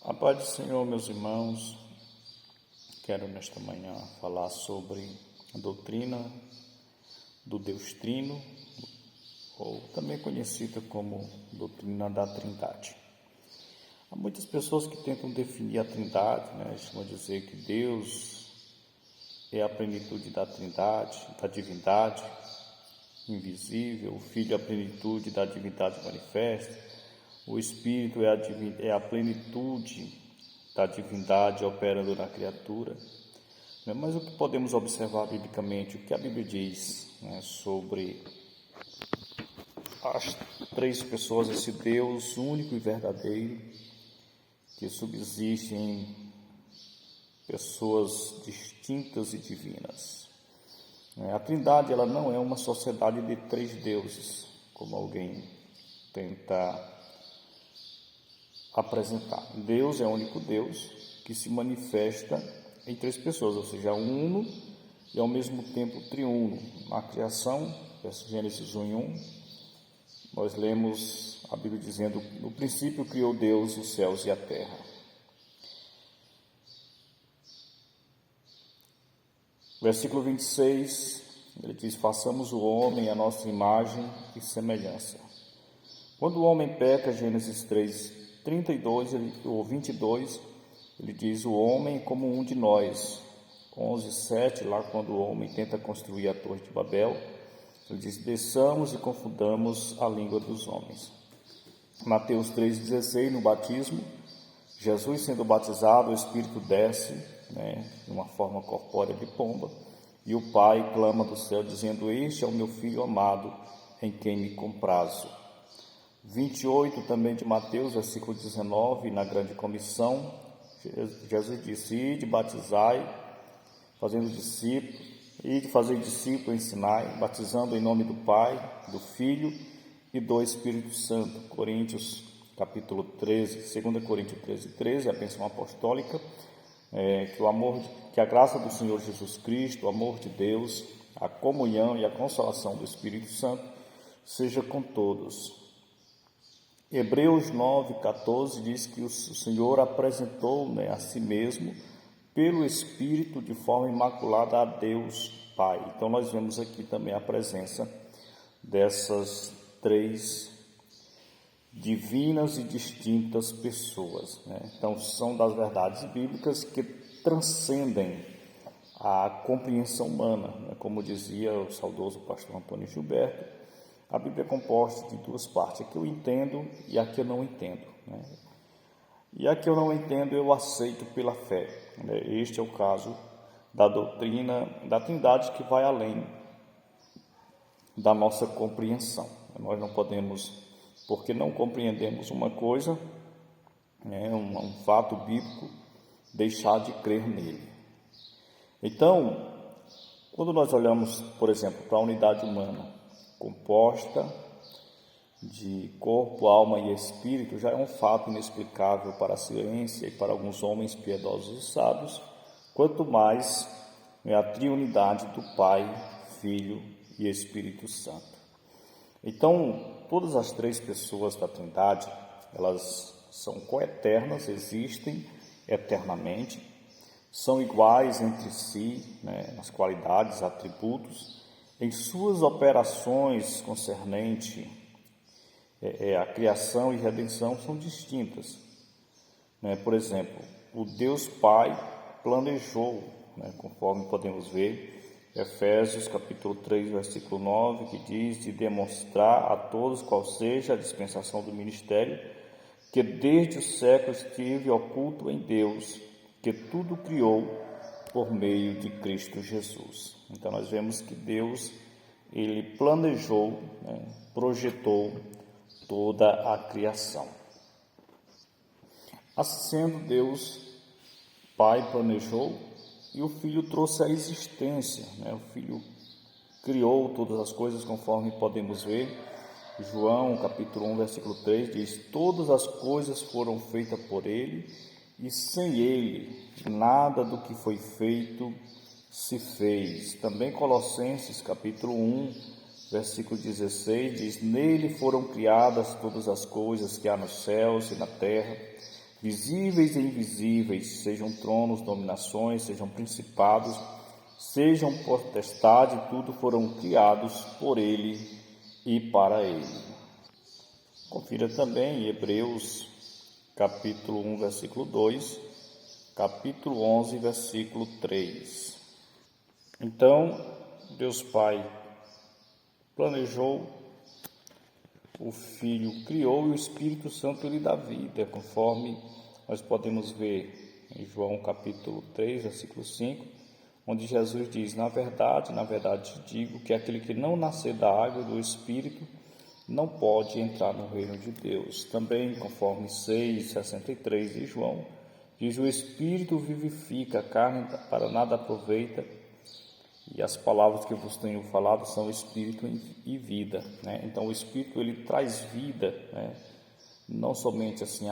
A paz do Senhor, meus irmãos. Quero nesta manhã falar sobre a doutrina do Deus Trino, ou também conhecida como doutrina da Trindade. Há muitas pessoas que tentam definir a Trindade, vão dizer que Deus é a plenitude da Trindade, da divindade invisível, o Filho é a plenitude da divindade manifesta, o Espírito é a plenitude da divindade operando na criatura. Mas o que podemos observar biblicamente, o que a Bíblia diz sobre as três pessoas, esse Deus único e verdadeiro, que subsiste em pessoas distintas e divinas. A Trindade ela não é uma sociedade de três deuses, como alguém tenta apresentar. Deus é o único Deus que se manifesta em três pessoas, ou seja, uno e ao mesmo tempo triuno. Na criação, Gênesis 1:1, nós lemos a Bíblia dizendo: no princípio criou Deus os céus e a terra. Versículo 26, ele diz: façamos o homem à nossa imagem e semelhança. Quando o homem peca, Gênesis 3:32 ou 22, ele diz: o homem é como um de nós. 11:7, lá quando o homem tenta construir a torre de Babel, ele diz: desçamos e confundamos a língua dos homens. Mateus 3:16, no batismo, Jesus sendo batizado, o Espírito desce, de uma forma corpórea de pomba, e o Pai clama do céu, dizendo: este é o meu Filho amado, em quem me comprazo. 28 também de Mateus, versículo 19, na grande comissão, Jesus disse: ide, batizai, fazendo discípulos, ide fazer discípulos, ensinai, batizando em nome do Pai, do Filho e do Espírito Santo. Coríntios capítulo 13, 2 Coríntios 13, a bênção apostólica, que a graça do Senhor Jesus Cristo, o amor de Deus, a comunhão e a consolação do Espírito Santo seja com todos. Hebreus 9:14 diz que o Senhor apresentou a si mesmo pelo Espírito de forma imaculada a Deus Pai. Então nós vemos aqui também a presença dessas três divinas e distintas pessoas. Então são das verdades bíblicas que transcendem a compreensão humana. Como dizia o saudoso pastor Antônio Gilberto, a Bíblia é composta de duas partes: a que eu entendo e a que eu não entendo. E a que eu não entendo eu aceito pela fé. Este é o caso da doutrina da Trindade, que vai além da nossa compreensão. Nós não podemos, porque não compreendemos uma coisa, um fato bíblico, deixar de crer nele. Então, quando nós olhamos, por exemplo, para a unidade humana, composta de corpo, alma e espírito, já é um fato inexplicável para a ciência e para alguns homens piedosos e sábios, quanto mais a triunidade do Pai, Filho e Espírito Santo. Então, todas as três pessoas da Trindade, elas são coeternas, existem eternamente, são iguais entre si, nas qualidades, atributos, em suas operações concernente a criação e redenção são distintas. Por exemplo, o Deus Pai planejou, conforme podemos ver, Efésios capítulo 3, versículo 9, que diz: de demonstrar a todos qual seja a dispensação do ministério, que desde o século esteve oculto em Deus, que tudo criou por meio de Cristo Jesus. Então nós vemos que Deus, ele planejou, projetou toda a criação. Assim sendo, Deus Pai planejou e o Filho trouxe a existência. O Filho criou todas as coisas, conforme podemos ver. João capítulo 1, versículo 3 diz: todas as coisas foram feitas por ele, e sem ele nada do que foi feito se fez. Também Colossenses capítulo 1, versículo 16 diz: nele foram criadas todas as coisas que há nos céus e na terra, visíveis e invisíveis, sejam tronos, dominações, sejam principados, sejam potestade, tudo foram criados por Ele e para Ele. Confira também em Hebreus, capítulo 1, versículo 2, capítulo 11, versículo 3. Então, Deus Pai planejou, o Filho criou e o Espírito Santo lhe dá vida, conforme nós podemos ver em João capítulo 3, versículo 5, onde Jesus diz: na verdade te digo que aquele que não nascer da água e do Espírito não pode entrar no reino de Deus. Também, conforme 6,63 de João, diz: o Espírito vivifica, a carne para nada aproveita, e as palavras que eu vos tenho falado são Espírito e vida, né? Então o Espírito, ele traz vida, né? Não somente assim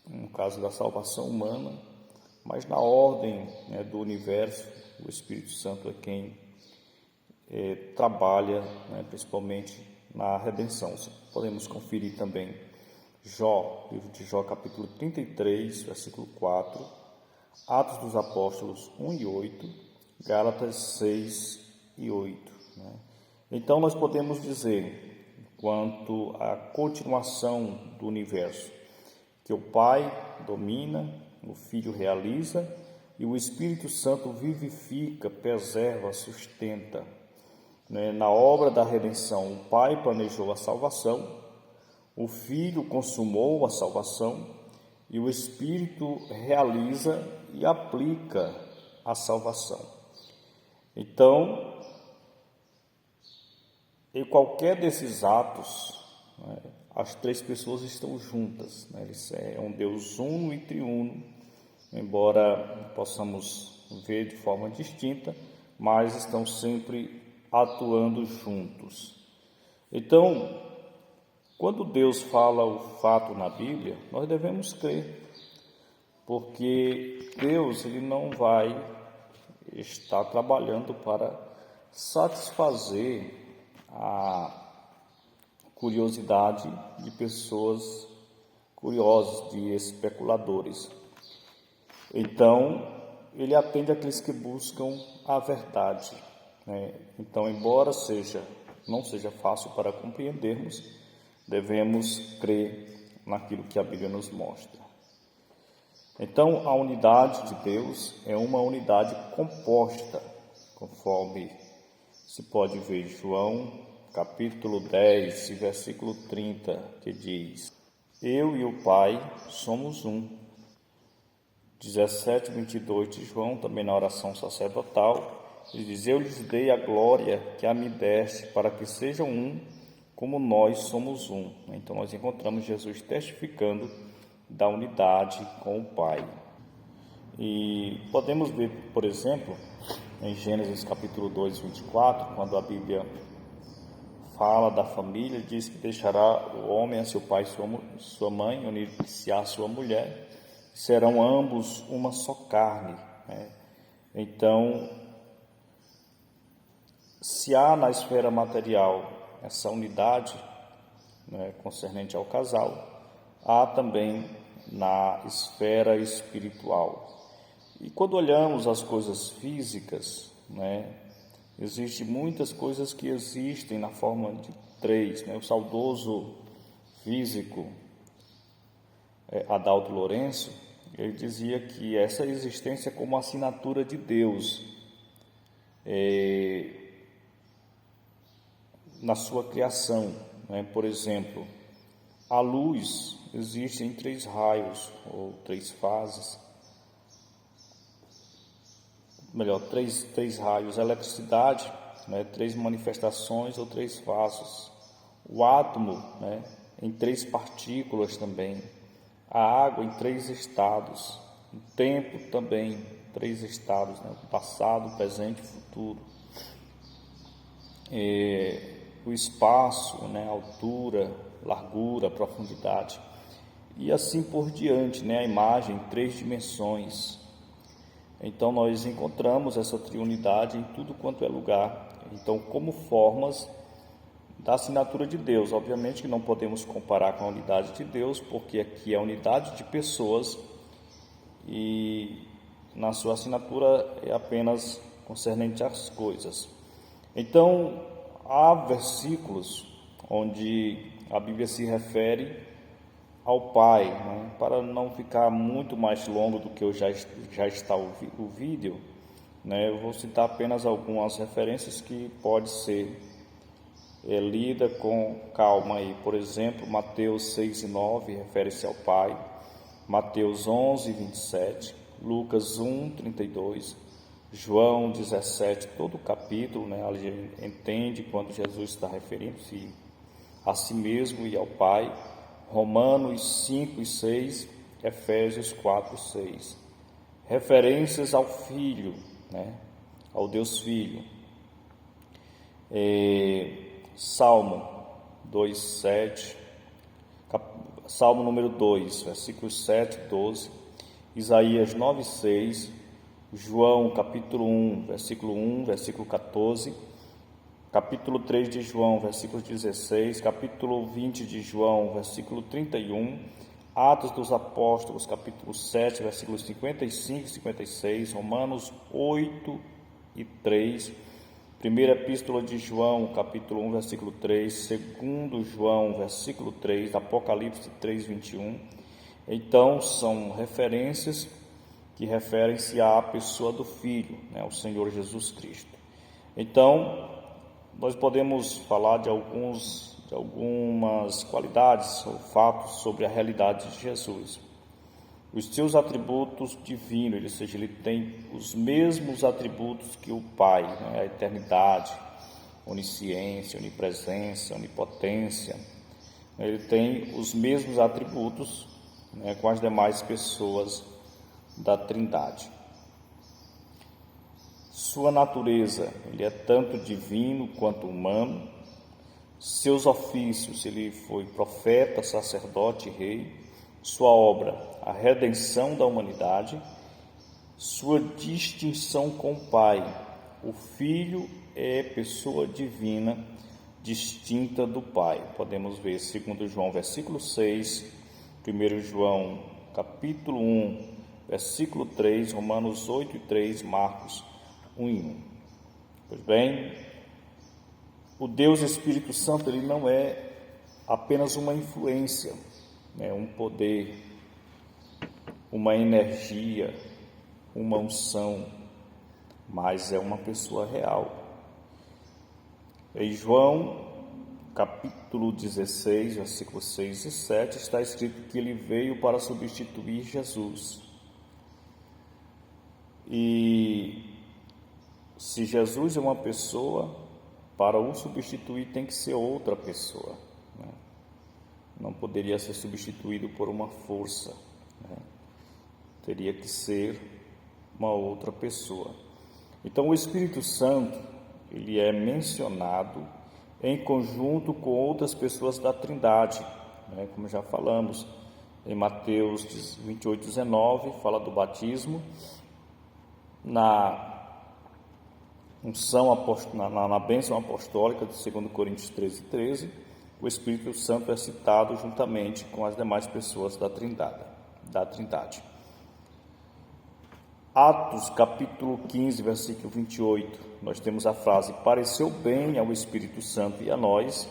no caso da salvação humana, mas na ordem, né, do universo. O Espírito Santo é quem trabalha, né, principalmente na redenção. Podemos conferir também Jó, livro de Jó, capítulo 33, versículo 4, Atos dos Apóstolos 1 e 8, Gálatas 6 e 8. Né? Então nós podemos dizer, quanto à continuação do universo, que o Pai domina, o Filho realiza e o Espírito Santo vivifica, preserva, sustenta. Na obra da redenção, o Pai planejou a salvação, o Filho consumou a salvação e o Espírito realiza e aplica a salvação. Então, em qualquer desses atos, né, as três pessoas estão juntas, né? É um Deus uno e triuno, embora possamos ver de forma distinta, mas estão sempre atuando juntos. Então, quando Deus fala o fato na Bíblia, nós devemos crer, porque Deus, ele não vai estar trabalhando para satisfazer a curiosidade de pessoas curiosas, de especuladores. Então, ele atende aqueles que buscam a verdade, né? Então, embora não seja fácil para compreendermos, devemos crer naquilo que a Bíblia nos mostra. Então, a unidade de Deus é uma unidade composta, conforme se pode ver em João, capítulo 10, versículo 30, que diz: eu e o Pai somos um. 17, 22 de João, também na oração sacerdotal, ele diz: eu lhes dei a glória que a me deste, para que sejam um, como nós somos um. Então nós encontramos Jesus testificando da unidade com o Pai. E podemos ver, por exemplo, em Gênesis capítulo 2, 24, quando a Bíblia fala da família, diz que deixará o homem a seu pai e sua mãe, unir-se à sua mulher, serão ambos uma só carne, né? Então, se há na esfera material essa unidade, né, concernente ao casal, há também na esfera espiritual. E quando olhamos as coisas físicas, né, existem muitas coisas que existem na forma de três, né? O saudoso físico Adalto Lourenço, ele dizia que essa existência é como assinatura de Deus na sua criação, né? Por exemplo, a luz existe em três raios ou três fases, três raios. A eletricidade, né, três manifestações ou três fases. O átomo, né, em três partículas também. A água em três estados. O tempo também, três estados, né, passado, presente e futuro. O espaço, né, altura, largura, profundidade. E assim por diante, né, a imagem em três dimensões. Então nós encontramos essa triunidade em tudo quanto é lugar. Então, como formas da assinatura de Deus. Obviamente que não podemos comparar com a unidade de Deus, porque aqui é a unidade de pessoas e na sua assinatura é apenas concernente às coisas. Então, há versículos onde a Bíblia se refere ao Pai, né? Para não ficar muito mais longo do que já está o vídeo, né? Eu vou citar apenas algumas referências que pode ser lida com calma aí. Por exemplo, Mateus 6:9 refere-se ao Pai, Mateus 11:27, Lucas 1:32, João 17, todo o capítulo, né? A gente entende quando Jesus está referindo-se a si mesmo e ao Pai. Romanos 5:6, Efésios 4:6. Referências ao Filho, né? Ao Deus Filho. Salmo 2:7, Salmo número 2, versículos 7, 12, Isaías 9:6, João capítulo 1, versículo 1, versículo 14, capítulo 3 de João, versículo 16, capítulo 20 de João, versículo 31, Atos dos Apóstolos, capítulo 7, versículos 55 e 56, Romanos 8:3, Primeira Epístola de João, capítulo 1, versículo 3, segundo João, versículo 3, Apocalipse 3:21. Então, são referências que referem-se à pessoa do Filho, né, o Senhor Jesus Cristo. Então, nós podemos falar de algumas qualidades ou fatos sobre a realidade de Jesus. Os seus atributos divinos, ou seja, ele tem os mesmos atributos que o Pai, né? A eternidade, onisciência, onipresença, onipotência. Ele tem os mesmos atributos, né, com as demais pessoas da Trindade. Sua natureza, ele é tanto divino quanto humano. Seus ofícios, ele foi profeta, sacerdote e rei. Sua obra, a redenção da humanidade. Sua distinção com o Pai. O Filho é pessoa divina, distinta do Pai. Podemos ver 2 João, versículo 6, 1 João, capítulo 1, versículo 3, Romanos 8:3, Marcos 1:1. Pois bem, o Deus Espírito Santo, ele não é apenas uma influência, né, um poder, uma energia, uma unção, mas é uma pessoa real. Em João, capítulo 16, versículos 6 e 7, está escrito que ele veio para substituir Jesus. E se Jesus é uma pessoa, para o substituir tem que ser outra pessoa, né? Não poderia ser substituído por uma força, né? Teria que ser uma outra pessoa. Então o Espírito Santo, ele é mencionado em conjunto com outras pessoas da Trindade, né? Como já falamos, em Mateus 28:19 fala do batismo. Na unção na bênção apostólica de 2 Coríntios 13:13, o Espírito Santo é citado juntamente com as demais pessoas da Trindade. Atos, capítulo 15, versículo 28, nós temos a frase: pareceu bem ao Espírito Santo e a nós,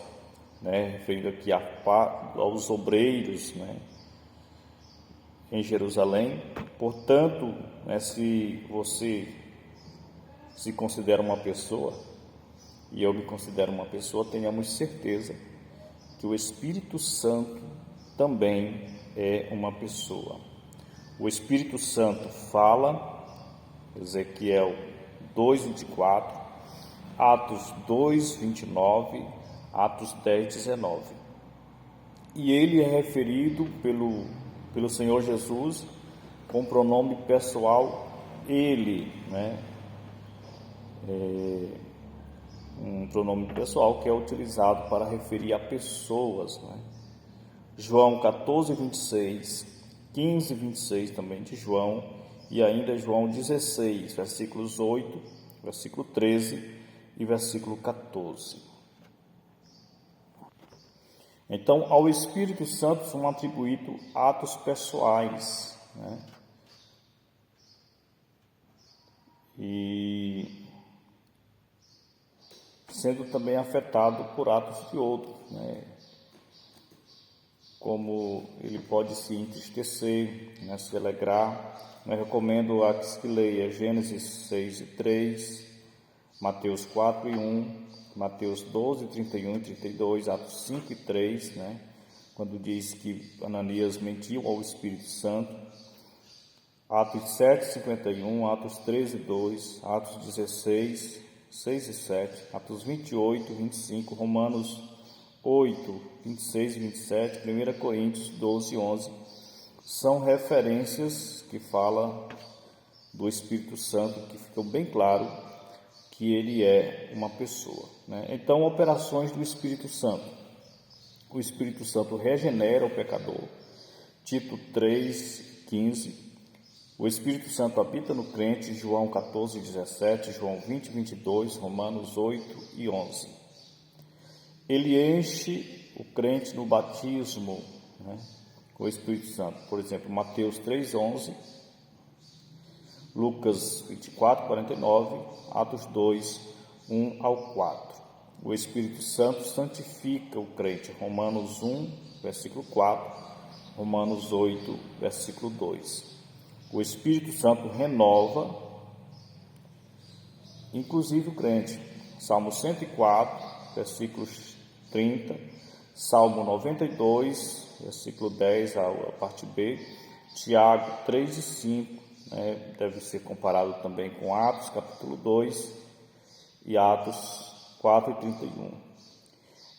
né, referindo aqui aos obreiros, né, em Jerusalém. Portanto, né, se você se considera uma pessoa, e eu me considero uma pessoa, tenhamos certeza que o Espírito Santo também é uma pessoa. O Espírito Santo fala, Ezequiel 2:24, Atos 2:29, Atos 10:19. E ele é referido pelo Senhor Jesus com o pronome pessoal ele, né? Um pronome pessoal que é utilizado para referir a pessoas, né? João 14:26, 15:26 também de João, e ainda João 16, versículos 8, versículo 13 e versículo 14. Então, ao Espírito Santo são atribuídos atos pessoais, né? E sendo também afetado por atos de outros, né? Como ele pode se entristecer, né? Se alegrar. Eu recomendo a que leia Gênesis 6 e 3, Mateus 4 e 1, Mateus 12, 31 e 32, Atos 5 e 3, né? Quando diz que Ananias mentiu ao Espírito Santo, Atos 7, 51, Atos 13, 2, Atos 16, 6 e 7, Atos 28, 25, Romanos 8, 26 e 27, 1 Coríntios 12 e 11, são referências que falam do Espírito Santo, que ficou bem claro que ele é uma pessoa, né? Então, operações do Espírito Santo. O Espírito Santo regenera o pecador. Tito 3, 15. O Espírito Santo habita no crente. João 14, 17. João 20, 22. Romanos 8 e 11. Ele enche o crente no batismo, né, com o Espírito Santo. Por exemplo, Mateus 3, 11. Lucas 24, 49, Atos 2, 1 ao 4. O Espírito Santo santifica o crente. Romanos 1, versículo 4, Romanos 8, versículo 2. O Espírito Santo renova, inclusive o crente. Salmo 104, versículos 30, Salmo 92, versículo 10, a parte B, Tiago 3 e 5, deve ser comparado também com Atos capítulo 2 e Atos 4 e 31.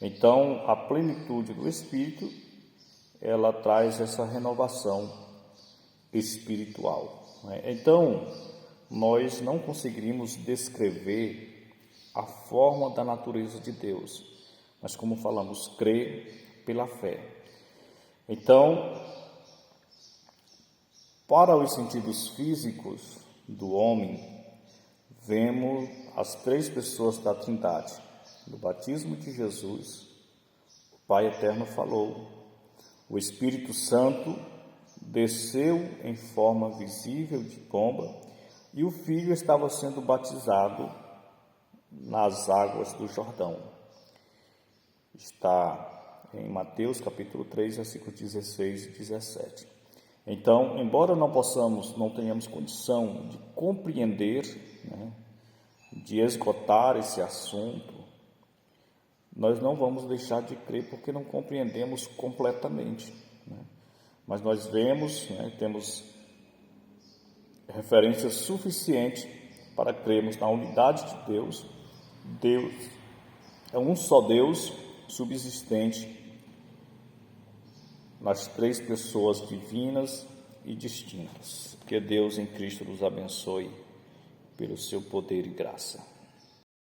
Então, a plenitude do Espírito, ela traz essa renovação espiritual, né? Então, nós não conseguiríamos descrever a forma da natureza de Deus, mas como falamos, crer pela fé. Então, para os sentidos físicos do homem, vemos as três pessoas da Trindade. No batismo de Jesus, o Pai Eterno falou, o Espírito Santo desceu em forma visível de pomba e o Filho estava sendo batizado nas águas do Jordão. Está em Mateus capítulo 3, versículos 16 e 17. Então, embora não tenhamos condição de compreender, né, de esgotar esse assunto, nós não vamos deixar de crer porque não compreendemos completamente, né? Mas nós vemos, né, temos referências suficientes para crermos na unidade de Deus. Deus é um só Deus subsistente nas três pessoas divinas e distintas. Que Deus em Cristo nos abençoe pelo seu poder e graça.